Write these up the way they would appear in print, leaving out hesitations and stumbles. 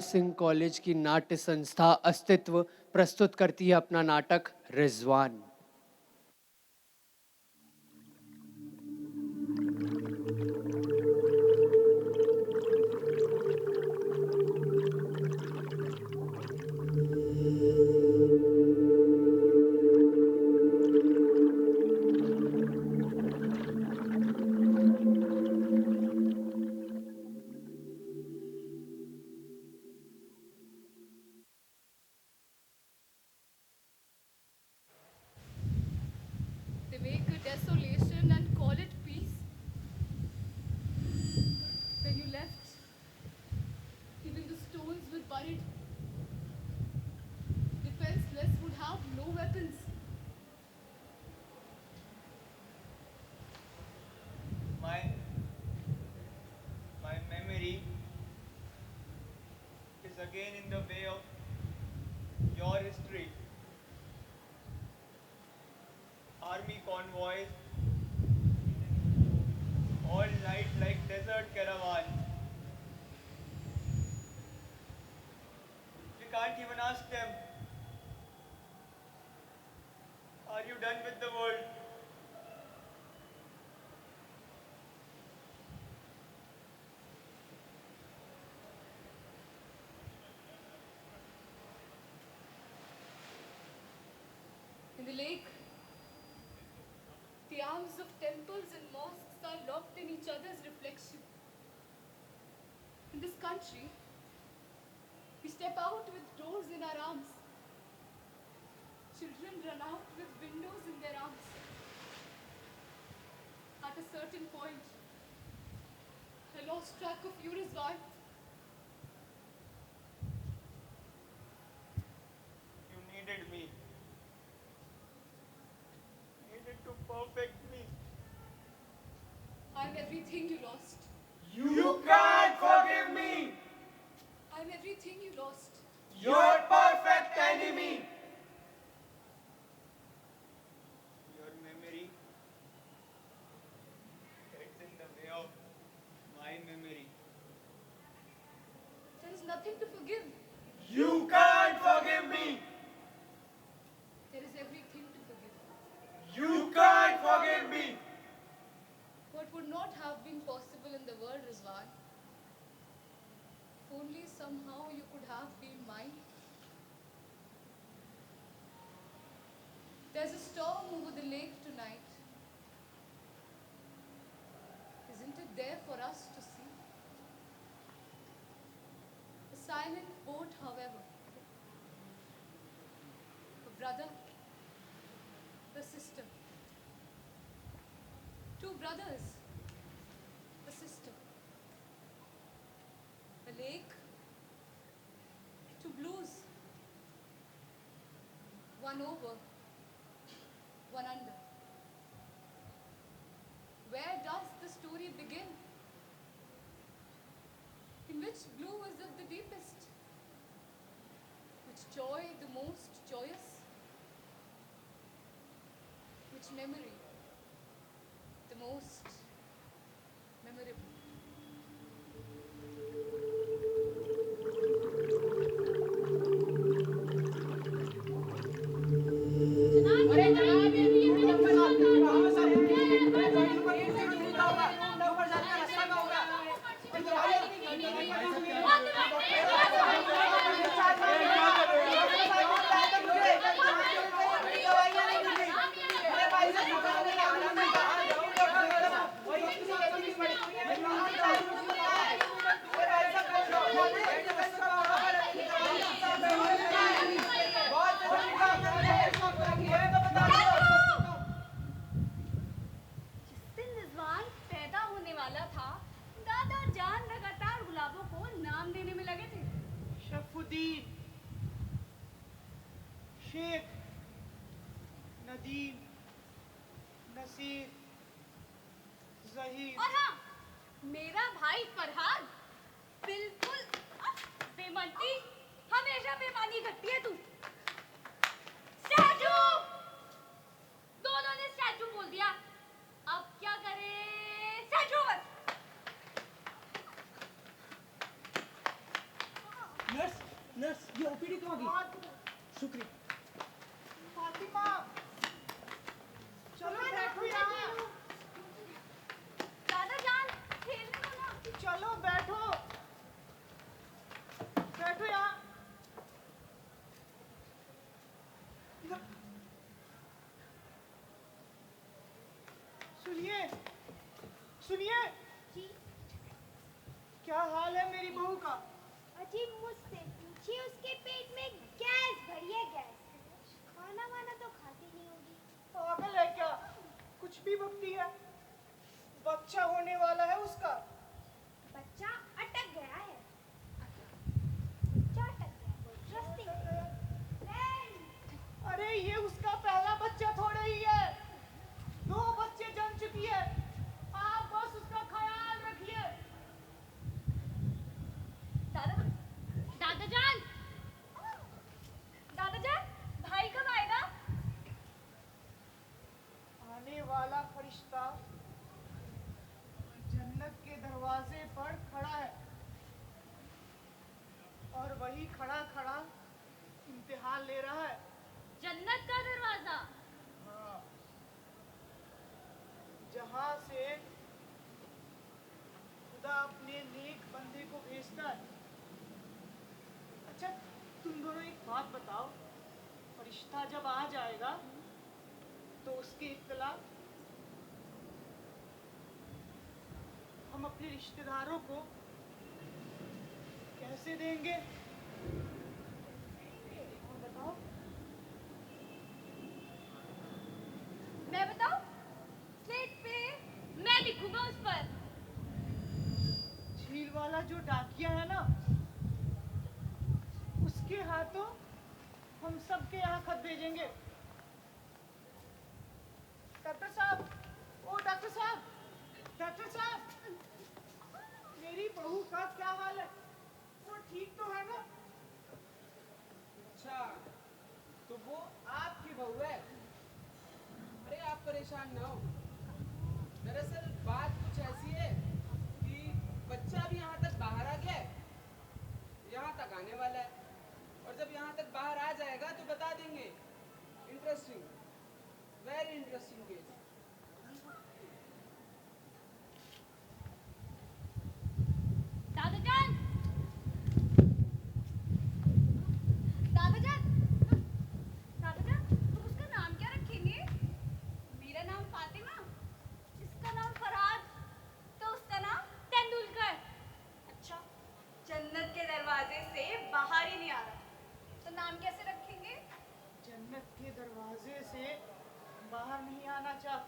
Singh college की नाट्य संस्था अस्तित्व प्रस्तुत करती है अपना नाटक Rizwan. They make a desolation and call it peace. When you left, even the stones were buried. Defenseless would have no weapons. My my memory is again in the way of your history. Army convoys, all night like desert caravans. We can't even ask them, are you done with the world? In the lake, the arms of temples and mosques are locked in each other's reflection. In this country, we step out with doors in our arms. Children run out with windows in their arms. At a certain point, I lost track of you, Rizwan. You needed me. Needed to perfect me. I'm everything you lost. You can't forgive me. I'm everything you lost. Your perfect enemy. Your memory gets in the way of my memory. There is nothing to forgive. You can't forgive me. There is everything to forgive. You can't forgive me. What would not have been possible in the world, Rizwan, if only somehow you could have been mine. There's a storm over the lake tonight. Isn't it there for us to see? A silent boat, however. A brother, a sister. Two brothers, a sister. A lake, two blues. One over, one under. Where does the story begin? In which blue is it the deepest? Which joy the most joyous? Which memory the most memorable? जिस दिन रिजवान पैदा होने वाला था, दादा जान लगातार गुलाबों को नाम देने में लगे थे। शफुद्दीन, शेख, नदीम, नसीर, जहीर। और हाँ, मेरा भाई फरहाद बिल्कुल बेमती, हमेशा बेमानी करती है तू। स्टैचू! दोनों ने स्टैचू बोल दिया। अब क्या करें? स्टैचू बस। पीड़ित होगी। शुक्रिया। फातिमा, चलो बैठो यहाँ। दादा जान खेलने दो ना। चलो बैठो, बैठो यहाँ। सुनिए, सुनिए, जी क्या हाल है मेरी बहू का? अजी मुझसे पूछिए, उसके पेट में गैस भरी है, गैस। खाना वाना तो खाती नहीं होगी। पागल है क्या? कुछ भी बकती है। बच्चा होने वाला है उसका। बच्चा अटक गया है। बच्चा अटक गया है, इंटरेस्टिंग। अरे ये उसका पहला बच्चा थोड़ा ही है, 2 बच्चे जन्म चुकी है। आप बस उसका ख्याल रखिए। दादा दादा जान, दादा जान, भाई कब आएगा? आने वाला फरिश्ता जन्नत के दरवाजे पर खड़ा है, और वही खड़ा खड़ा इम्तिहान ले रहा है। जन्नत का दरवाजा। हाँ, जहां से खुदा अपने नेक बंदे को भेजता है। अच्छा, तुम दोनों एक बात बताओ, फरिश्ता जब आ जाएगा तो उसकी इत्तला हम अपने रिश्तेदारों को कैसे देंगे? और बताओ। मैं बताऊं? स्लेट पे मैं लिखूंगा उस पर। झील वाला जो डाकिया है ना, उसके हाथों हम सबके यहाँ खत भेजेंगे। डॉक्टर साहब, ओ डॉक्टर साहब, डॉक्टर साहब, मेरी बहू का क्या हाल है? वो ठीक तो है ना? अच्छा, तो वो आपकी बहू है? अरे आप परेशान ना हो। दरअसल बात कुछ ऐसी है कि बच्चा भी यहाँ तक बाहर आ गया है, यहाँ तक आने वाला है, और जब यहाँ तक बाहर आ जाएगा तो बता देंगे। Interesting, very interesting case. दादा जान, दादा जान, दादा जान, तुम उसका नाम क्या रखेंगे? मेरा नाम फातिमा, इसका नाम फरहाद, तो उसका नाम तेंदुलकर। अच्छा, जन्नत के दरवाजे से बाहर ही नहीं आ रहा, तो नाम कैसे रखेंगे? जन्नत के दरवाजे से बाहर नहीं आना चाहता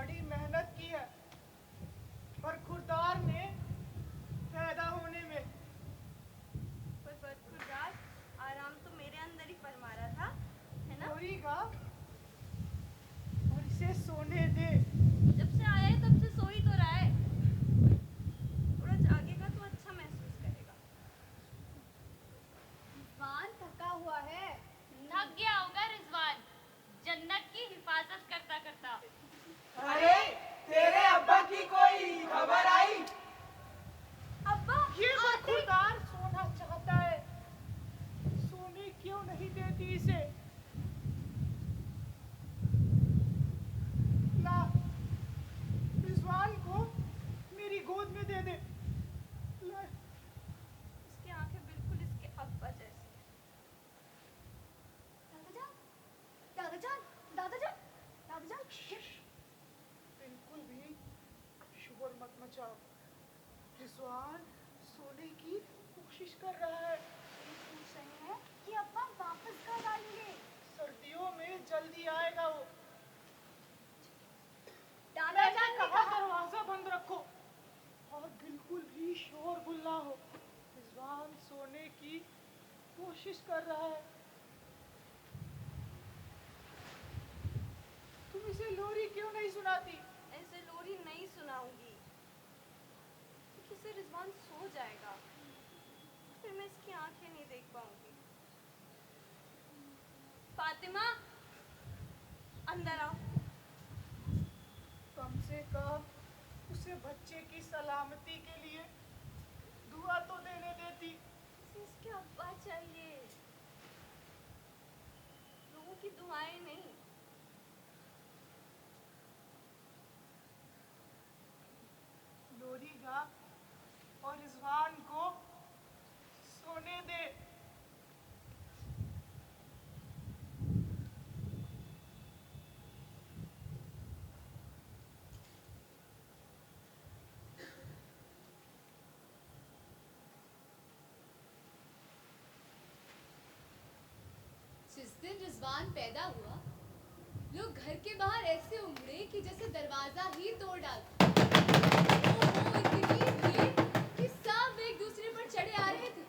बड़ी मेहनत की है बरखुरदार ने पैदा होने में। पर बरखुरदार आराम तो मेरे अंदर ही फरमा रहा था, है ना? सोएगा और इसे सोने दे। जब से आया है तब से सो ही तो रहा है। थोड़ा जागेगा तो अच्छा महसूस करेगा। रिजवान थका हुआ है। थक गया होगा रिजवान, जन्नत की हिफाजत करता करता। अरे तेरे अब्बा की कोई खबर आई? अब्बा ये बरखुरदार सोना चाहता है, सोने क्यों नहीं देती इसे? ला, रिजवान को मेरी गोद में दे दे। ला, इसकी आंखें बिल्कुल इसके अब्बा जैसी हैं। दादाजान, दादाजान, दादाजान, दादाजान, बिल्कुल भी शोर मत मचाओ। रिजवान सोने की कोशिश कर रहा है। ये पूछ रहे हैं कि अब्बा वापस कब आएंगे? सर्दियों में जल्दी आएगा वो। दादाजान ने कहा कहा दरवाजा बंद रखो और बिल्कुल भी शोर गुल्ला हो। रिजवान सोने की कोशिश कर रहा है। तुम इसे लोरी क्यों नहीं सुनाती? ऐसे लोरी नहीं सुनाऊंगी, क्योंकि इससे रिजवान सो जाएगा, फिर मैं इसकी आंखें नहीं देख पाऊंगी। फातिमा, अंदर आओ। कम से कम उसे बच्चे की सलामती के लिए दुआ तो देने देती। इसे इसके अब्बा चाहिए, लोगों की दुआएं नहीं। लोरी गा और रिजवान को सोने दे। जिस दिन रिजवान पैदा हुआ, लोग घर के बाहर ऐसे उमड़े कि जैसे दरवाजा ही तोड़ डालते। ओहो, इतनी भीड़ कि सब एक दूसरे पर चढ़े आ रहे थे।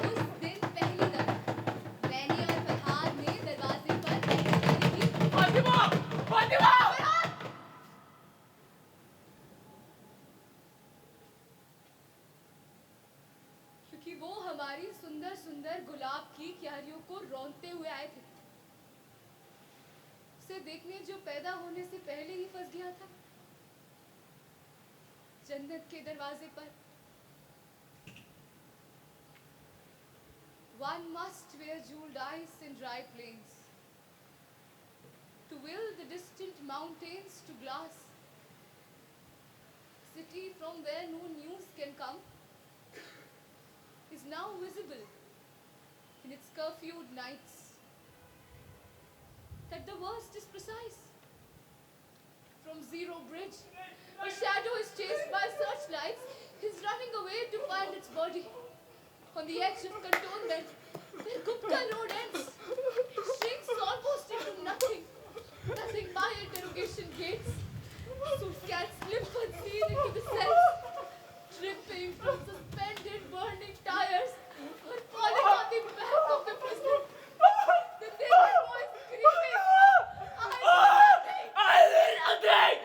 उस दिन पहली दफा मैंने और फरहाद ने दरवाजे पर पहरेदारी की। फातिमा! फातिमा! क्योंकि वो हमारी सुंदर सुंदर गुलाब की क्यारियों को रौंदते हुए आए थे। उसे देखने जो पैदा होने से पहले ही फंस गया था जन्नत के दरवाजे पर। One must wear jeweled eyes in dry plains to will the distant mountains to glass. City from where no news can come is now visible in its curfewed nights. That the worst is precise. From Zero Bridge, a shadow is chased by searchlights, is running away to find its body. On the edge of cantonment, where Gupta Road ends, it shrinks almost into nothing. Nothing by interrogation gates. Suits can slip unseen into the cells, dripping from suspended burning tires, or falling on the back of the prisoner. The naked boy is screaming, I see nothing!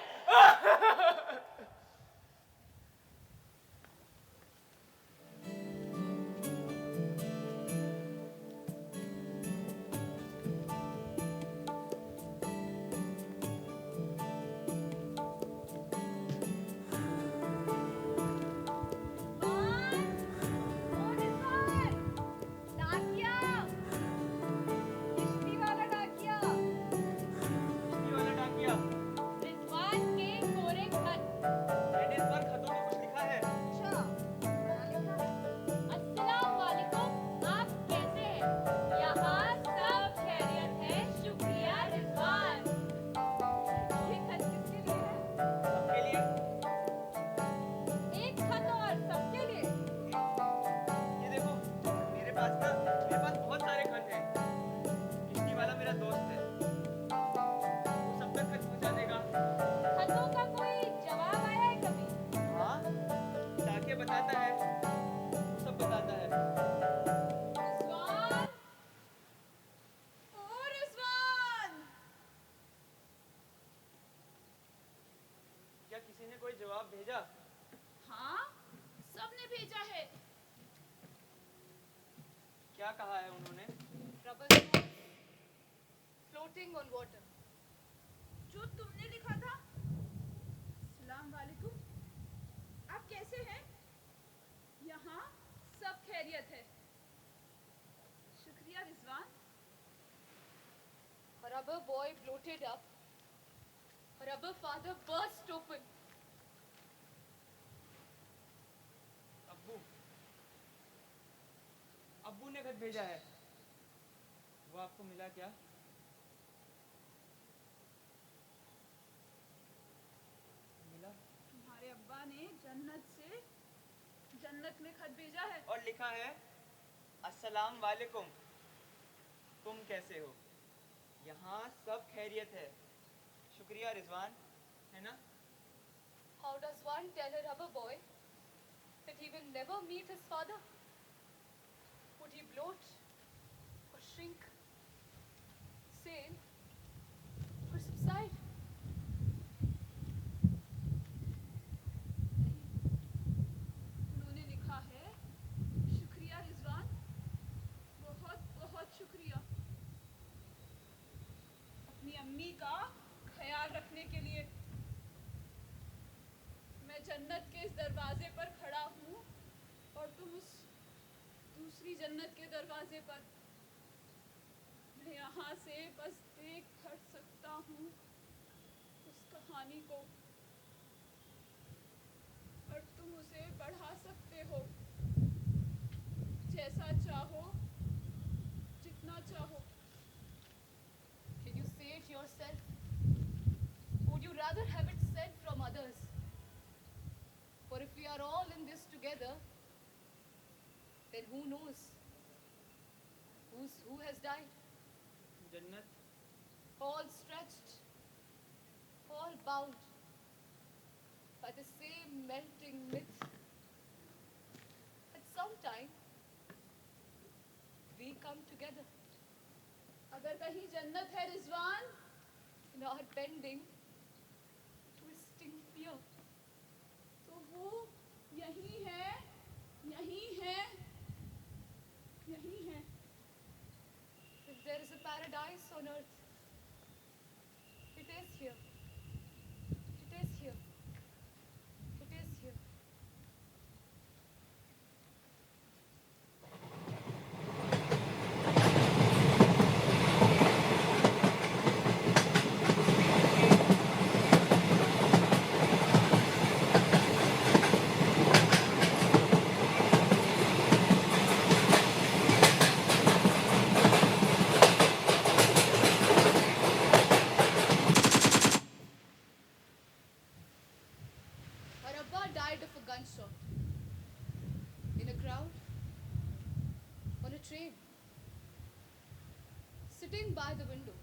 किसी ने कोई जवाब भेजा? हाँ, सबने भेजा है। क्या कहा है उन्होंने? Rubber balls floating on water. जो तुमने लिखा था। सलाम वालेकुम। आप कैसे हैं? यहाँ सब खैरियत है। शुक्रिया Rizwan. A rubber boy floated up. A rubber father burst open. अब्बू, अब्बू ने खत भेजा है। वो आपको मिला क्या? मिला? तुम्हारे अब्बा ने जन्नत में खत भेजा है। और लिखा है, अस्सलाम वालेकुम, तुम कैसे हो? यहाँ सब खैरियत है। शुक्रिया रिजवान, है ना? How does one tell a rubber boy that he will never meet his father? Would he bloat or shrink, sail or subside? उन्होंने लिखा है, शुक्रिया रिजवान, बहुत बहुत शुक्रिया अपनी अम्मी का ख्याल रखने के लिए। मैं जन्नत के इस दरवाजे पर खड़ा हूँ और तुम उस दूसरी जन्नत के दरवाजे पर। मैं यहाँ से बस देख कर सकता हूँ उस कहानी को, और तुम उसे बढ़ा सकते हो जैसा चाहो, जितना चाहो। Can you say it yourself? Would you rather have it said from others? For if we are all in this together, then who knows who has died? जन्नत, All stretched, all bound by the same melting myth. At some time, we come together. अगर कहीं जन्नत है Rizwan, in our bending, twisting fear, तो वो यही है, यही है, यही है। If there is a paradise on earth, it is here. It is here. It is here. Her Abba died of a gunshot. In a crowd, on a train, sitting by the window.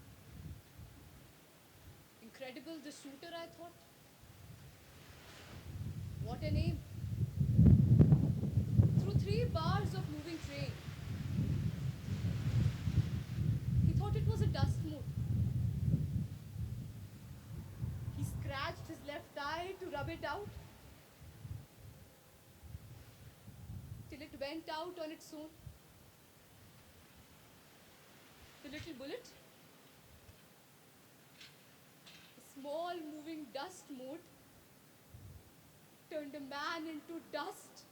Incredible, the shooter, I thought. What an aim. Through 3 bars of moving train. He thought it was a dust mote. He scratched his left eye to rub it out, till it went out on its own. The little bullet, a small moving dust mote, turned a man into dust.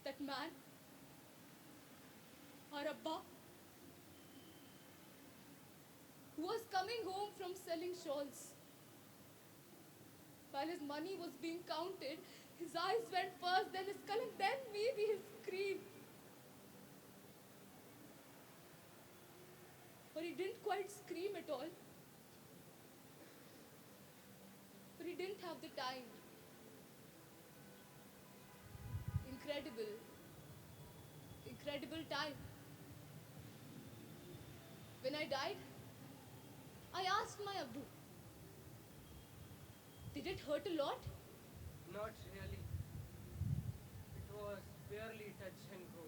That man, our Abba, who was coming home from selling shawls. While his money was being counted, his eyes went first, then his color, then maybe his scream. But he didn't quite scream at all. But he didn't have the time. Incredible. Incredible time. When I died, I asked my Abbu, did it hurt a lot? Not really. It was barely touch and go.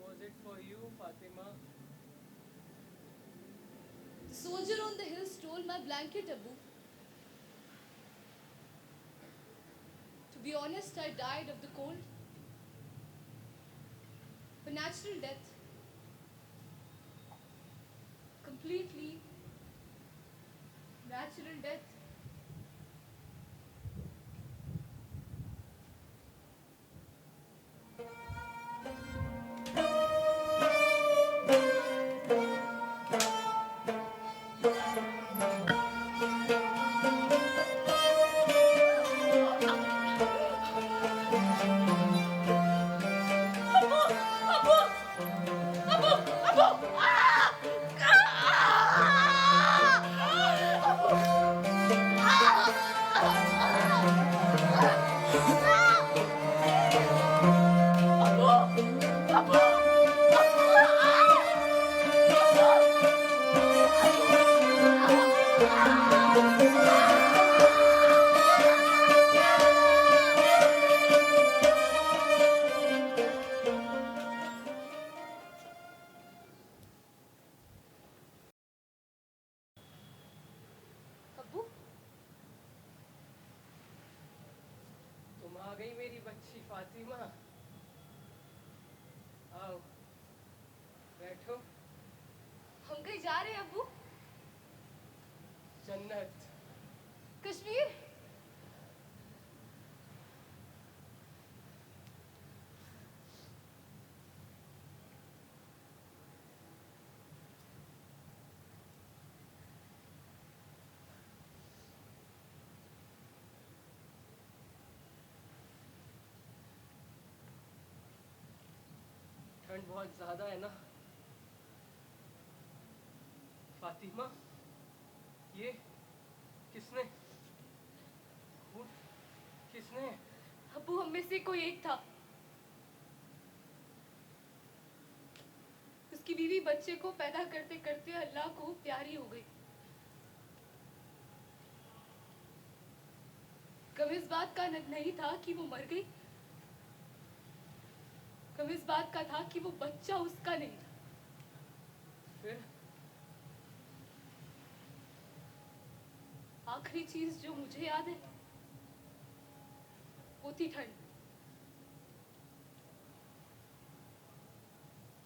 Was it for you, Fatima? The soldier on the hill stood stole my blanket, Abu. To be honest, I died of the cold. A natural death. Completely natural death. अब्बू, तुम आ गई मेरी बच्ची फातिमा। आओ बैठो। हम कहीं जा रहे हैं अब्बू? जन्नत। कश्मीर? ठंड बहुत ज्यादा है ना फातिमा? ये किसने खून किसने? अब्बू, हम में से कोई एक था। उसकी बीवी बच्चे को पैदा करते करते अल्लाह को प्यारी हो गई। कम इस बात का नहीं था कि वो मर गई, कम इस बात का था कि वो बच्चा उसका नहीं था। फिर आखिरी चीज जो मुझे याद है वो थी ठंड,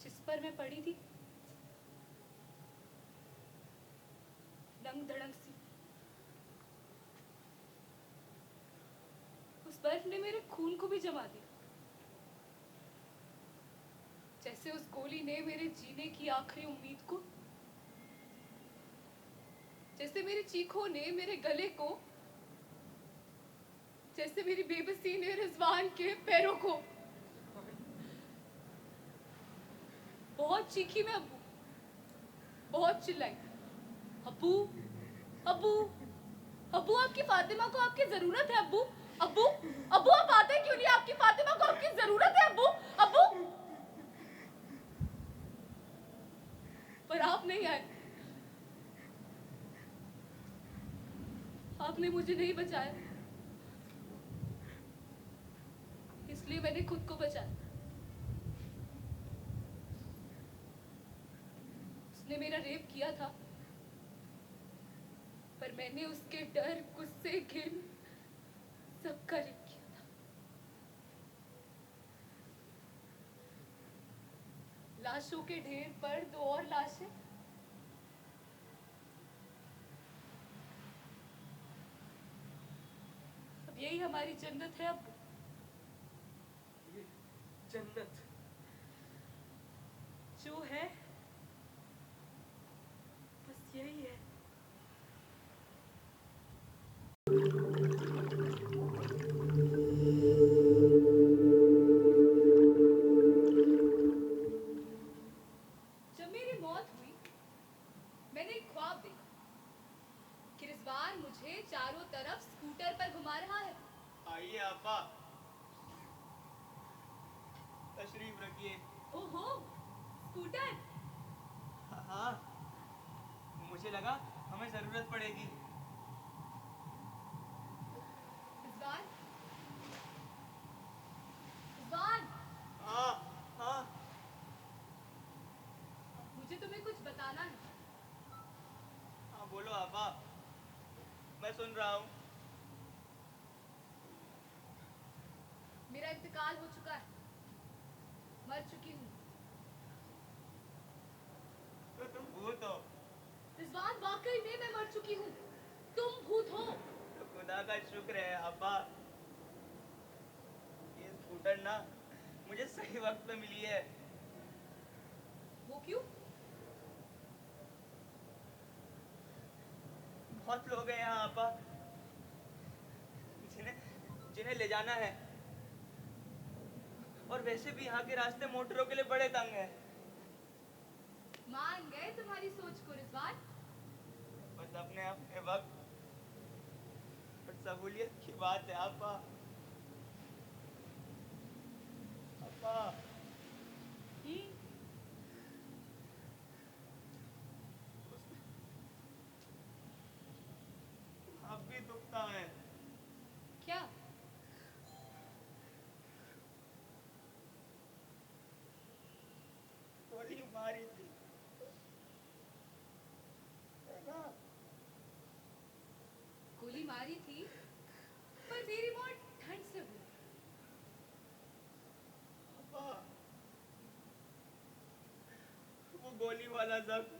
जिस पर मैं पड़ी थी नंग धड़ंग सी। उस बर्फ ने मेरे खून को भी जमा दिया, जैसे उस गोली ने मेरे जीने की आखिरी उम्मीद को, जैसे मेरी चीखों ने मेरे गले को, जैसे मेरी बेबसी ने रिजवान के पैरों को। बहुत चीखी मैं अब्बू, बहुत चिल्लाई, अब्बू अब्बू अब्बू, आपकी फातिमा को आपकी जरूरत है अब्बू। अब्बू अब्बू, आप आते क्यों नहीं? आपकी फातिमा को आपकी जरूरत है अब्बू। अब्बू, पर आप नहीं आए, आपने मुझे नहीं बचाया, इसलिए मैंने खुद को बचाया। उसने मेरा रेप किया था, पर मैंने उसके डर, गुस्से, घिन सबका रेप किया था। लाशों के ढेर पर दो और लाशें, अब यही हमारी जन्नत है अब। ये जन्नत जो है बस यही है। जब मेरी मौत हुई, मैंने एक ख्वाब देखा कि रिजवान मुझे चारों तरफ स्कूटर पर घुमा रहा है। आइए आपा, तशरीफ रखिए। ओहो, स्कूटर! हाँ, मुझे लगा हमें जरूरत पड़ेगी। रिजवान, रिजवान, हाँ हाँ, मुझे तुम्हें कुछ बताना है। हाँ बोलो आपा, मैं सुन रहा हूँ। मेरा इंतकाल हो चुका है, मर चुकी हूँ। तो तुम भूत हो। रिजवान, वाकई में मैं मर चुकी हूँ। तुम भूत हो। तो खुदा का शुक्र है आपा, ये स्कूटर ना मुझे सही वक्त पे मिली है। वो क्यों? बहुत लोग हैं यहाँ आपा, जिन्हें जिन्हें ले जाना है, और वैसे भी यहाँ के रास्ते मोटरों के लिए बड़े तंग हैं। मान गए तुम्हारी सोच को रिजवान। बस अपने अपने वक्त और सहूलियत की बात है आपा। आपा, अब भी दुखता है। क्या? गोली मारी थी, देखा? गोली मारी थी, पर मेरी मौत ठंड से हुई। आपा, वो गोली वाला जख्म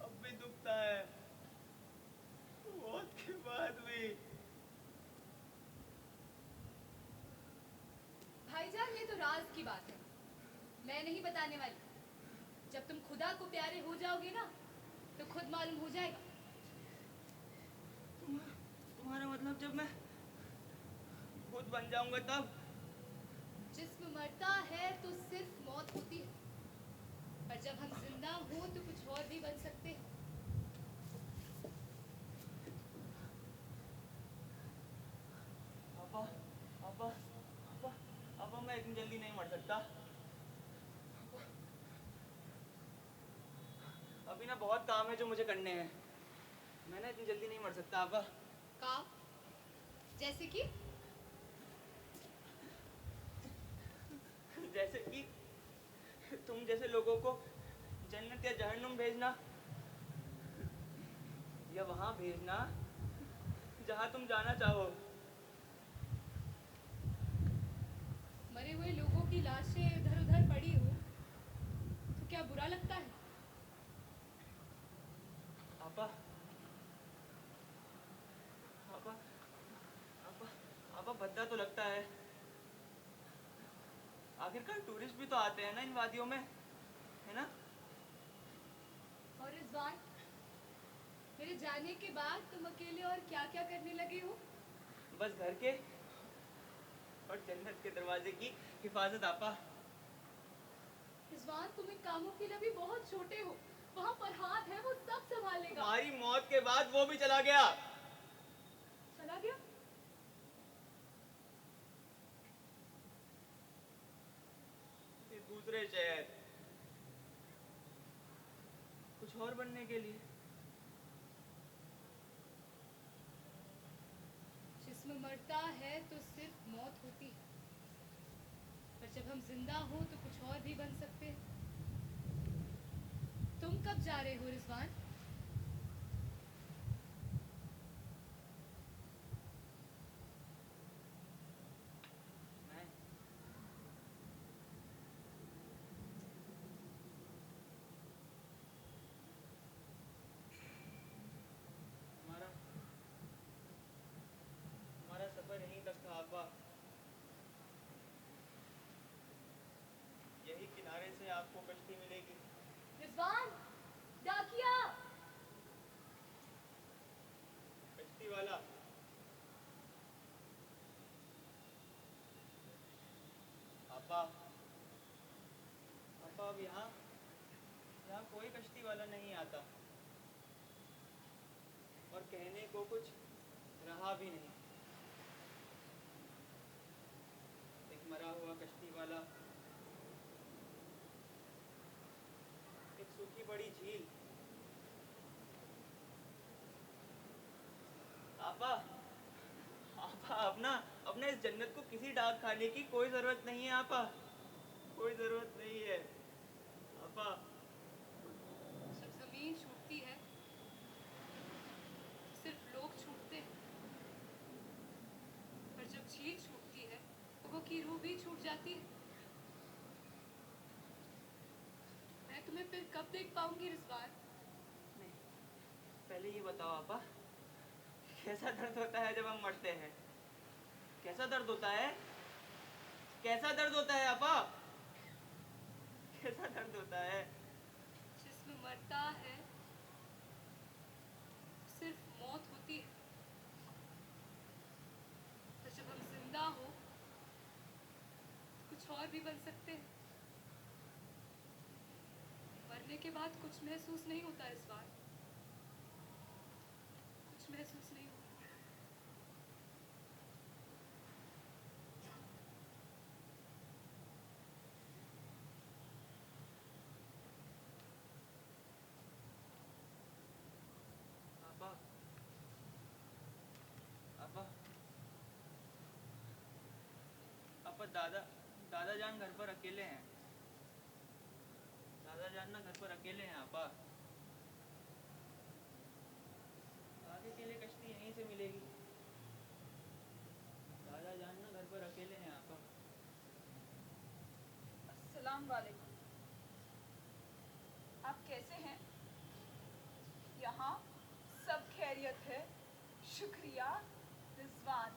अब भी दुखता है, मौत के बाद भी। भाईजान, ये तो राज की बात है, मैं नहीं बताने वाली। जब तुम खुदा को प्यारे हो जाओगे ना, तो खुद मालूम हो जाएगा। तुम्हारा मतलब जब मैं भूत बन जाऊंगा तब? जिस्म मरता है तो सिर्फ मौत होती है, पर जब हम जिंदा हों तो कुछ और भी बन सकते हैं। आपा, आपा, आपा, आपा, मैं इतनी जल्दी नहीं मर सकता। अभी ना बहुत काम है जो मुझे करने हैं। मैं ना इतनी जल्दी नहीं मर सकता आपा। काम? जैसे कि? जैसे कि तुम जैसे लोगों को जन्नत या जहन्नुम भेजना, या वहां भेजना जहां तुम जाना चाहो। मरे हुए लोगों की लाशें इधर उधर पड़ी हो तो क्या बुरा लगता है? आपा, आपा, आपा, आपा, भद्दा तो लगता है। आखिरकार टूरिस्ट भी तो आते हैं ना इन वादियों में, है ना? और रिजवान, मेरे जाने के बाद तुम अकेले और क्या क्या करने लगे हो? बस घर के और जन्नत के दरवाजे की हिफाजत आपा। रिजवान, तुम इन कामों के लिए भी बहुत छोटे हो। वहाँ फरहाद है, वो सब संभालेगा। तुम्हारी मौत के बाद वो भी चला गया। चला गया? किसी दूसरे शहर, कुछ और बनने के लिए। जिस्म मरता है तो सिर्फ मौत होती है, पर जब हम जिंदा हो तो कुछ और भी बन सकते हैं। तुम कब जा रहे हो रिजवान? मैं हमारा हमारा सफर यहीं तक था आपा। यही किनारे से आपको कश्ती मिलेगी। रिजवान, डाकिया! कश्ती वाला, आपा, आपा, अब यहाँ यहाँ कोई कश्ती वाला नहीं आता, और कहने को कुछ रहा भी नहीं। एक मरा हुआ कश्ती वाला, एक सूखी बड़ी झील। आपा, आपा, अपना अपने इस जन्नत को किसी डाक खाने की कोई जरूरत नहीं है आपा, कोई जरूरत नहीं है आपा। जब जमीन छूटती है तुम्हें फिर कब देख पाऊंगी रिजवान? नहीं, पहले ये बताओ आपा, कैसा दर्द होता है जब हम मरते हैं? कैसा दर्द होता है? कैसा दर्द होता है आपा? कैसा दर्द होता है? जिस्म मरता है, सिर्फ मौत होती है। तो जब हम जिंदा हो, कुछ और भी बन सकते हैं। मरने के बाद कुछ महसूस नहीं होता इस बार, कुछ महसूस नहीं होता। आपा, आपा, आपा, दादा जान घर पर अकेले हैं। दादा जान ना घर पर अकेले हैं आपा। आगे के लिए कश्ती यहीं से मिलेगी। दादा जान ना घर पर अकेले हैं आपा। अस्सलाम वालेकुम। आप कैसे हैं? यहाँ सब खैरियत है, शुक्रिया रिजवान।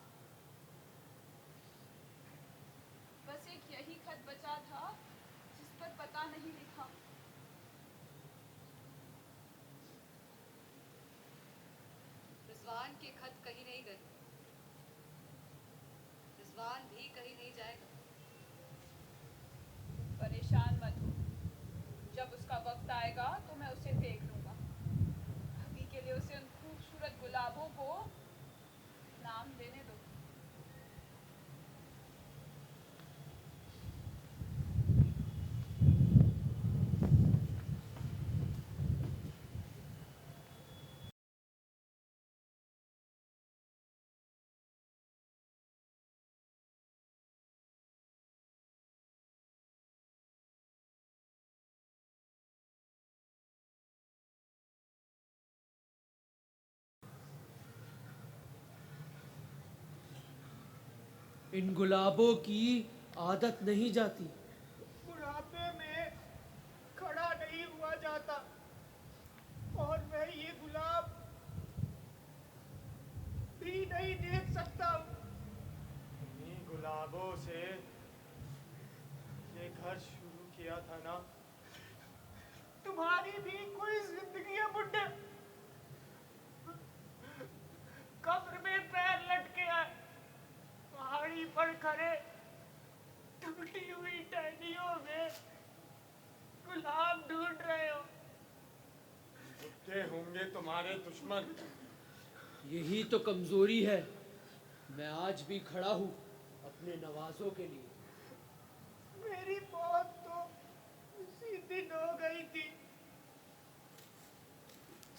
बस एक यही खत बचा था जिस पर पता नहीं लिखा। रिजवान के खत कहीं नहीं गए, रिजवान भी कहीं नहीं जाएगा। परेशान मत हो, जब उसका वक्त आएगा तो मैं उसे देख लूंगा। अभी के लिए उसे उन खूबसूरत गुलाबों को नाम देने दो। इन गुलाबों की आदत नहीं जाती। बुढ़ापे में खड़ा नहीं हुआ जाता, और मैं ये गुलाब भी नहीं देख सकता। इन्हीं गुलाबों से ये घर शुरू किया था ना। तुम्हारी भी कोई जिंदगी है बुड्ढे। कब्र में पैर लटके हैं, पहाड़ी पर खड़े टूटी हुई टहनियों में गुलाब ढूंढ रहे हो। बुढ़े होंगे तुम्हारे दुश्मन। यही तो कमजोरी है। मैं आज भी खड़ा हूँ अपने नवाजों के लिए। मेरी मौत तो उसी दिन हो गई थी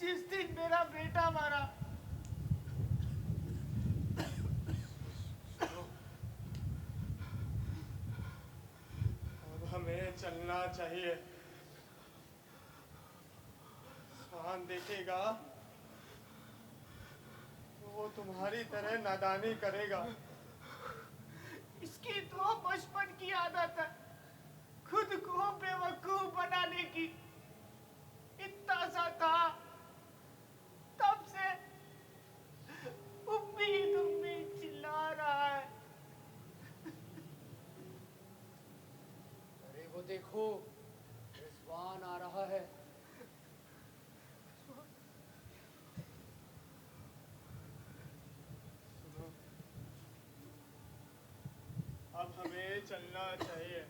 जिस दिन मेरा बेटा मरा। अब हमें चलना चाहिए। स्वान देखेगा तो वो तुम्हारी तरह नादानी करेगा। इसकी तो बचपन की आदत है, खुद को बेवकूफ बनाने की। इतना सा था, तब से उम्मीद उम्मीद चिल्ला रहा है। अरे वो देखो, रिजवान आ रहा है। सुनो, अब हमें चलना चाहिए।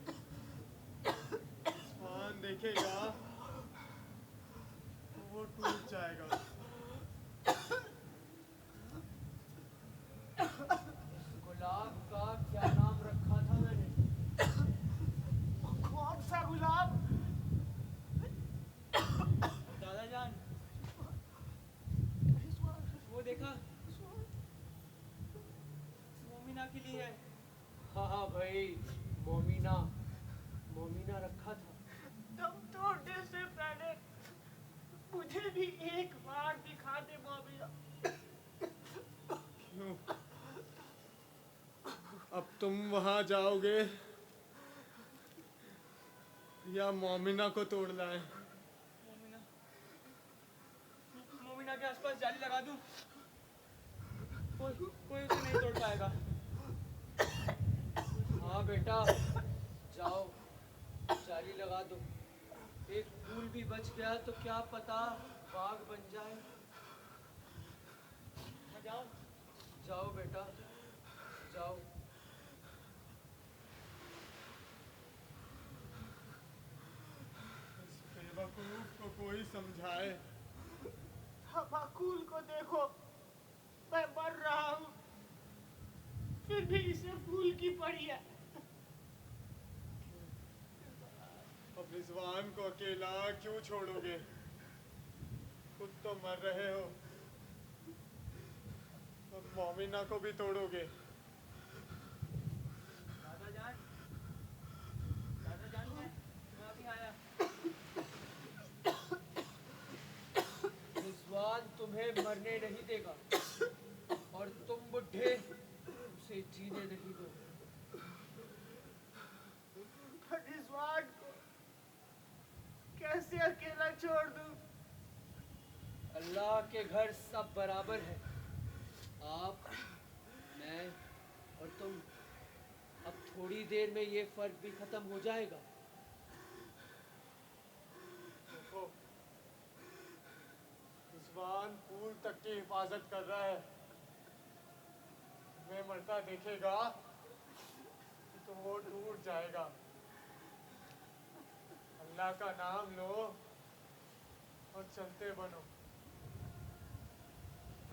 स्वान देखेगा तो वो टूट जाएगा। इस गुलाब का क्या नाम रखा था मैंने? कौन सा गुलाब? दादा जान, वो देखा, मोमिना के लिए है। हाँ हाँ भाई, मोमिना, मोमिना रखा था। दम तोड़ने से पहले मुझे भी एक बार दिखा दे मोमिना। क्यों? अब तुम वहां जाओगे या मोमिना को तोड़ना है? मोमिना मोमिना के आसपास जाली लगा दूं? कोई उसे नहीं तोड़ पाएगा। हाँ बेटा, जाओ जाली लगा दो। एक फूल भी बच गया तो क्या पता बाग बन जाए। मैं जाऊं? जाओ बेटा, जाओ। इस बेवकूफ को कोई समझाए। हमाकुल को देखो, मैं मर रहा हूँ, फिर भी इसे फूल की पड़ी है। अब रिजवान को अकेला क्यों छोड़ोगे? खुद तो मर रहे हो, अब मोमिना को भी तोड़ोगे। दादा जान मैं अभी आया। रिजवान तुम्हें मरने नहीं देगा और तुम बुढ़े उसे जीने नहीं दो। रिजवान को कैसे अकेला छोड़ दूं? अल्लाह के घर सब बराबर है। आप, मैं और तुम। अब थोड़ी देर में ये फर्क भी खत्म हो जाएगा। देखो, रिजवान फूल तक की हिफाजत कर रहा है। मैं मरता देखेगा तो वो टूट जाएगा। अल्लाह का नाम लो और चलते बनो।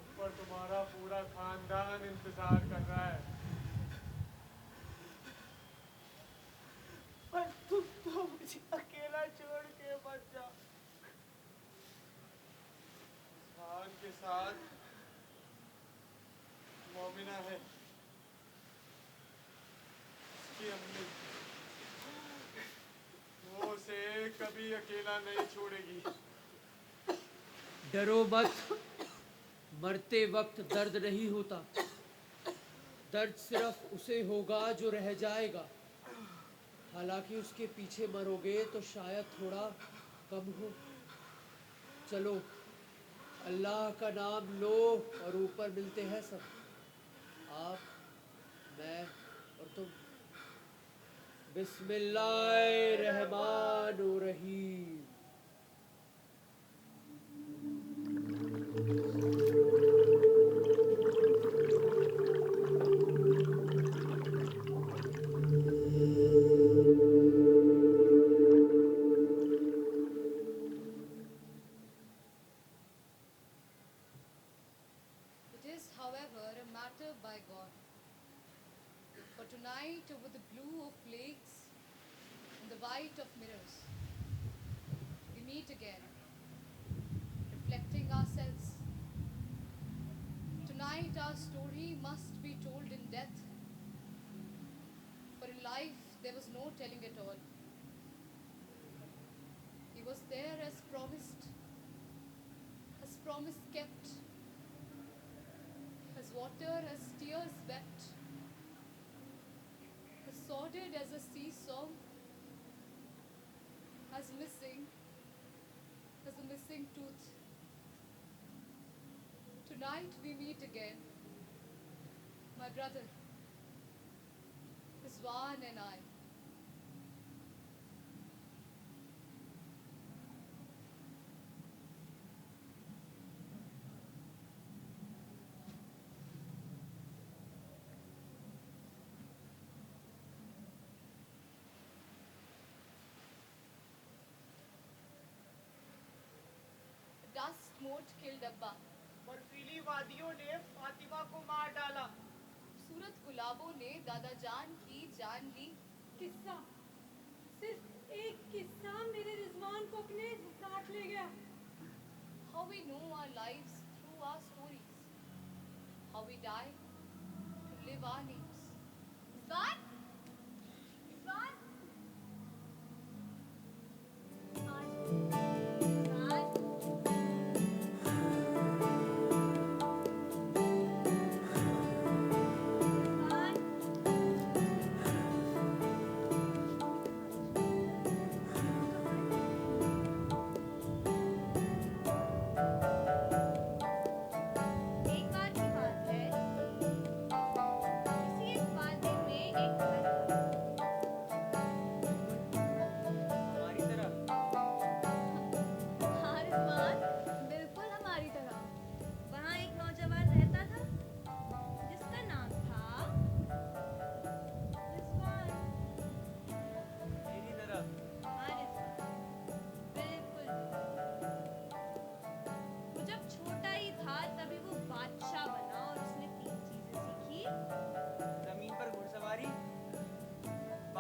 ऊपर तुम्हारा पूरा खानदान इंतजार कर रहा है। पर तुम तो मुझे अकेला छोड़ के मत जाओ। खान के साथ मोमिना है, उसकी अम्मी। वो उसे कभी अकेला नहीं छोड़ेगी। डरो मत, मरते वक्त दर्द नहीं होता। दर्द सिर्फ उसे होगा जो रह जाएगा। हालांकि उसके पीछे मरोगे तो शायद थोड़ा कम हो। चलो, अल्लाह का नाम लो और ऊपर मिलते हैं सब। आप, मैं और तुम। बिस्मिल्लाहिर्रहमानुर्रहीम। It is, however, a matter by God. For tonight, over the blue of lakes and the white of mirrors, we meet again, reflecting ourselves. Tonight, our story must be told in death, for in life there was no telling at all. He was there as promised kept, as water, as tears wept, as sordid as a sea song, as missing as a missing tooth. Tonight we meet again, my brother, Rizwan and I. Dust mote killed Abba. बर्फीली वादियों ने फातिमा को मार डाला। खूबसूरत गुलाबों ने दादा जान की जान ली। किस्सा, सिर्फ एक किस्सा मेरे रिजवान को अपने साथ ले गया। How we know our lives through our stories. How we die to live our names. Rizwan? Rizwan?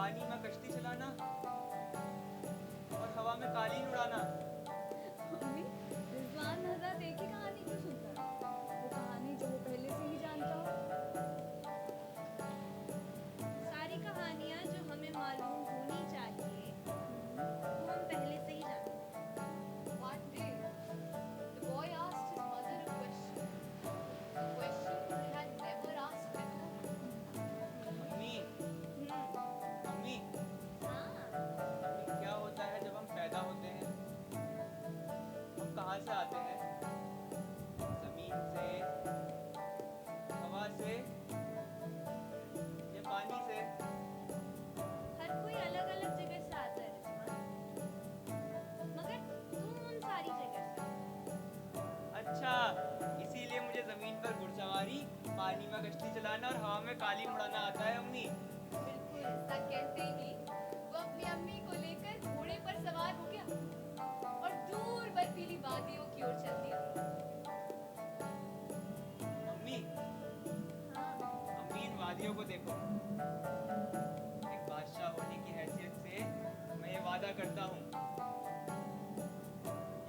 पानी में कश्ती चलाना और हवा में कालीन उड़ाना। मम्मी, रिजवान हजरत एक ही कहानी क्यों सुनता है? वो कहानी जो वो पहले से ही जानता हो। सारी कहानियाँ जो हमें मालूम होनी चाहिए वो हम पहले से ही जानते हैं। One day, the boy asked his mother a question. A question he had never asked before. Mummy, mummy, हाँ, मम्मी, क्या होता है जब हम पैदा होते हैं? हम कहाँ से आते हैं? जमीन से, हवा से, या पानी से? हर कोई अलग अलग जगह से आता है रिजवान, मगर तुम उन सारी जगह से। अच्छा, इसीलिए मुझे जमीन पर घुड़सवारी, पानी में कश्ती चलाना और हवा में कालीन उड़ाना आता है अम्मी। बिल्कुल ऐसा कहते ही वो अपनी अम्मी को लेकर घोड़े पर सवार हो गया और दूर बर्फीली वादियों की ओर चल दिया। अम्मी, हाँ, अम्मी इन वादियों को देखो। एक बादशाह होने की हैसियत से मैं ये वादा करता हूँ,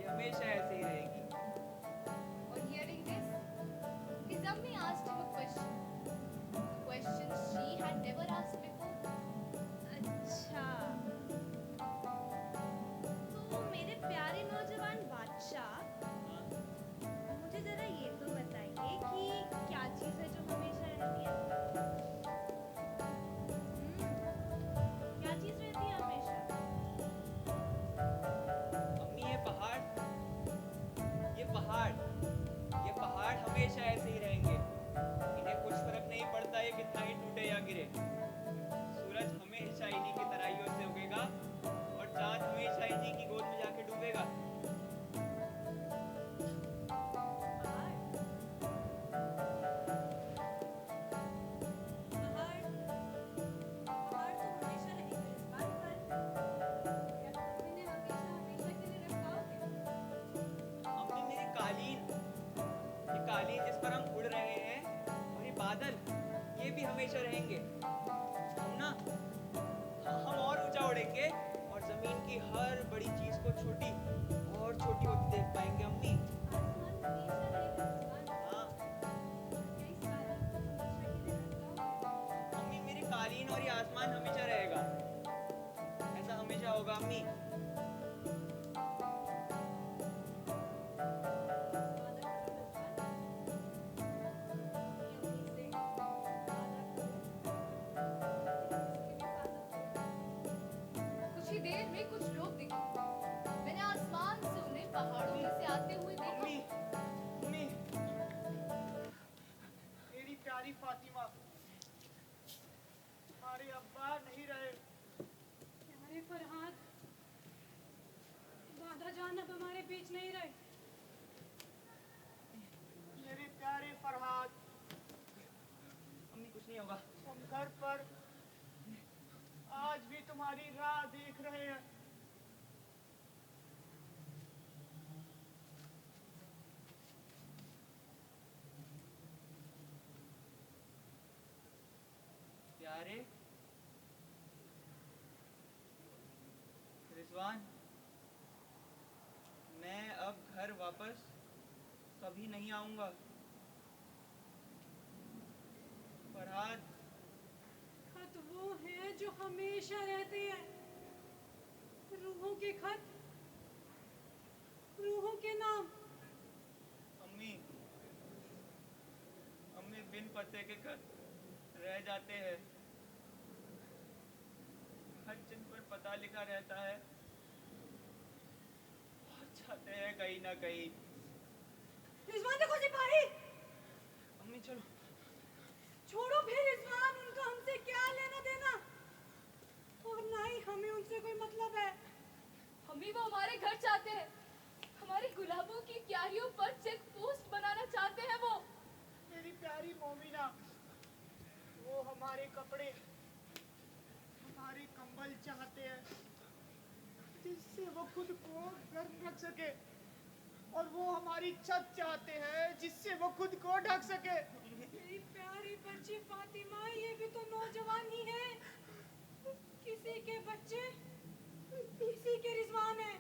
ये हमेशा ऐसे ही रहेगी। On hearing this, his mummy asked him a question. A question she had never asked before. अच्छा, तो मेरे प्यारे नौजवान बादशाह, मुझे जरा ये तो बताइए कि क्या चीज़ है जो हमेशा रहती है? क्या चीज़ रहती है हमेशा? अम्मी, ये पहाड़ हमेशा ऐसे ही रहेंगे। इन्हें कुछ फर्क नहीं पड़ता ये कितना ही टूटे या गिरे। सूरज हमेशा इन्हीं की तराइयों से उगेगा और चांद हमेशा इन्हीं की गोद में जाके डूबेगा। पहाड़ पहाड़ तो हमेशा रहेगा इस बात पर। क्या तुम इन्हें हमेशा हमेशा के लिए रख पाओगे? अम्मी, मेरी ये कालीन जिस पर हम उड़ रहे हैं, और ये बादल, ये भी हमेशा रहेंगे। हम और ऊंचा उड़ेंगे और जमीन की हर बड़ी चीज को छोटी और छोटी होती देख पाएंगे अम्मी। आसमान हमेशा रहेगा रिजवान। हाँ क्या इस कालीन को हमेशा के लिए रख पाओगे? अम्मी, मेरी कालीन और ये आसमान हमेशा रहेगा। ऐसा हमेशा होगा अम्मी। कुछ ही देर में कुछ लोग दिखे। मैंने आसमान से उन्हें पहाड़ों में से आते हुए देखा। अम्मी, अम्मी, मेरी प्यारी फातिमा, हमारे अब्बा नहीं रहे। अरे फरहाद, दादा जान अब हमारे बीच नहीं रहे। मेरे प्यारे फरहाद, अम्मी, कुछ नहीं होगा। हम घर पर आज भी तुम्हारी राह देख रहे हैं। प्यारे रिजवान, मैं अब घर वापस कभी नहीं आऊंगा। फरहाद, खत वो हैं जो हमेशा रहते हैं। रूहों के खत, रूहों के नाम। अम्मी, अम्मी, बिन पते के खत रह जाते हैं। खत जिन पर पता लिखा रहता है पहुंच जाते हैं कहीं ना कहीं। रिजवान देखो सिपाही, अम्मी चलो। छोड़ो फिर रिजवान, उनका हमसे क्या लेना देना, और ना ही हमें उनसे कोई मतलब है। मम्मी, वो हमारे घर चाहते हैं। हमारी गुलाबों की क्यारियों पर चेक पोस्ट बनाना चाहते हैं वो। मेरी प्यारी मोमिना, वो हमारे कपड़े, हमारे कंबल चाहते हैं, जिससे वो खुद को गर्म रख सके, और वो हमारी छत चाहते हैं जिससे वो खुद को ढक सके। मेरी प्यारी बच्ची फातिमा, ये भी तो नौजवान ही है। किसी के बच्चे किसी के रिजवान है।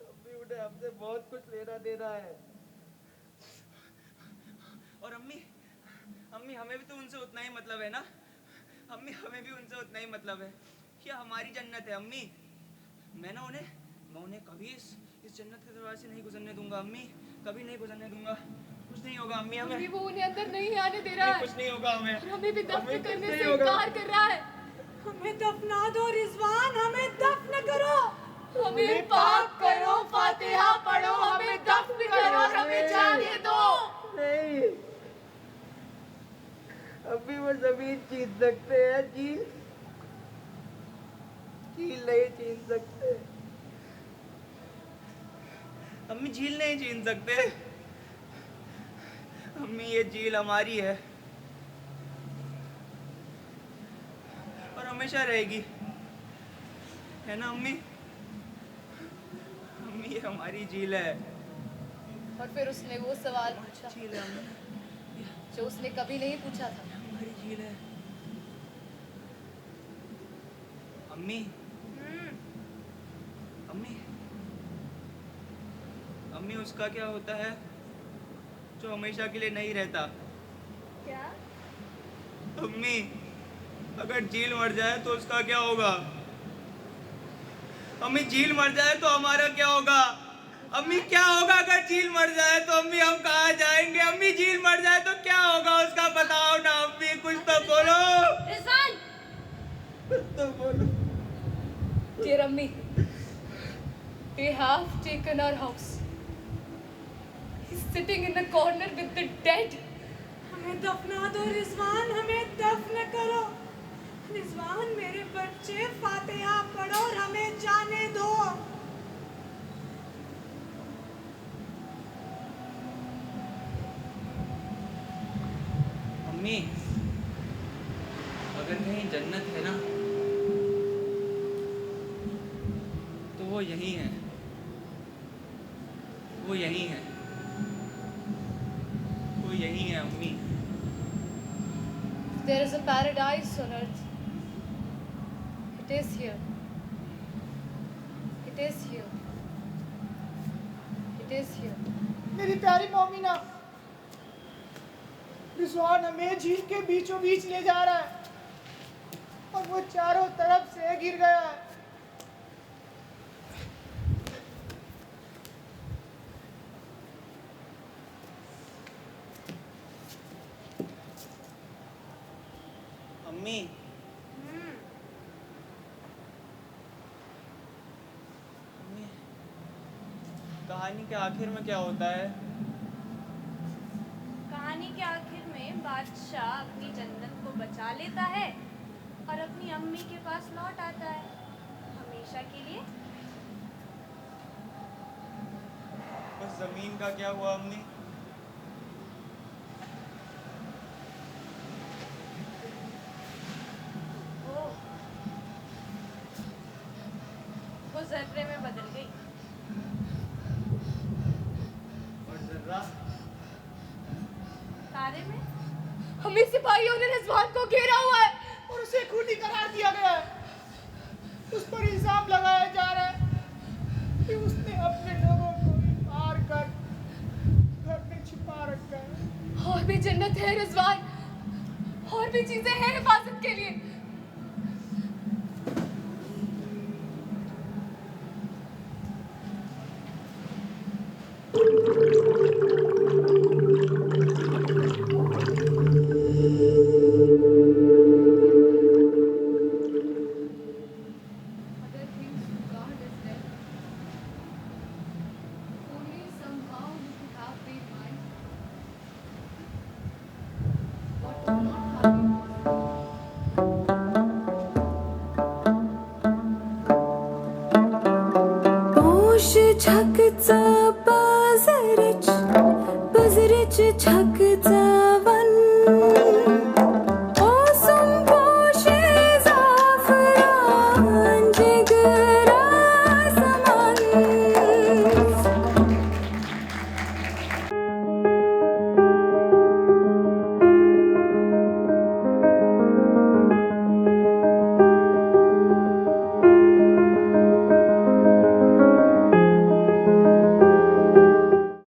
अम्मी उन्हें हमसे बहुत कुछ लेना देना है। और अम्मी अम्मी हमें भी तो उनसे उतना ही मतलब है ना। अम्मी हमें भी उनसे उतना ही मतलब है। क्या हमारी जन्नत है अम्मी। मैं उन्हें कभी इस जन्नत के दरवाजे से नहीं गुजरने दूंगा अम्मी, कभी नहीं गुजरने दूंगा। कुछ नहीं होगा अम्मी, हमें अभी वो उन्हें अंदर नहीं आने दे रहा है। कुछ नहीं होगा हमें। और हमें भी दफन हमें कुछ करने नहीं से होगा। इनकार कर रहा है। हमें दफना दो रिजवान, हमें दफन करो। हमें पाक करो, फातिहा पढ़ो, हमें दफन करो और हमें जाने दो। नहीं अभी वो जमीन छीन सकते हैं, झील नहीं छीन सकते अम्मी, झील नहीं छीन सकते अम्मी। ये झील हमारी है और हमेशा रहेगी, है ना अम्मी। अम्मी ये हमारी झील है। और फिर उसने वो सवाल पूछा झील है अम्मी, जो उसने कभी नहीं पूछा था। हमारी झील है अम्मी। अम्मी अम्मी उसका क्या होता है जो हमेशा के लिए नहीं रहता। क्या? अम्मी अगर झील मर जाए तो उसका क्या होगा। अम्मी झील मर जाए तो हमारा क्या होगा। अम्मी क्या होगा अगर झील मर जाए तो अम्मी हम कहाँ जाएंगे। अम्मी झील मर जाए तो क्या होगा उसका बताओ ना अम्मी, कुछ तो बोलो। रिजवान! कुछ तो बोलो। Dear Ammi, they have taken our house. He's sitting in the corner with the dead. हमें दफना दो रिजवान, हमें दफन करो। रिजवान मेरे बच्चे फातिहा पढ़ो और हमें जाने दो। अम्मी अगर कहीं जन्नत है ना तो वो यही है, वो यही है, वो यही है अम्मी। There is a paradise on earth. It is here. It is here. It is here. मेरी प्यारी मोमिना, रिजवान हमें झील के बीचों बीच ले जा रहा है और वो चारों तरफ से गिर गया है। अम्मी अम्मी कहानी के आखिर में क्या होता है। कहानी के आखिर में बादशाह अपनी जन्नत को बचा लेता है और अपनी अम्मी के पास लौट आता है हमेशा के लिए। उस जमीन का क्या हुआ अम्मी। वो जर्रे में बदल गई। और जर्रा तारे में। हमें सिपाहियों ने रिजवान को घेरा हुआ है और उसे खूनी करार दिया गया है। उस पर इल्जाम लगाया जा रहा है कि उसने अपने लोगों को मार कर घर में छिपा रखा है। और भी जन्नत है रिजवान, और भी चीजें हैं हिफाजत के लिए। Other things regard as dead. Only somehow we could have been mine. But not having पोश छकचा बाजारच, बाजारच छकचा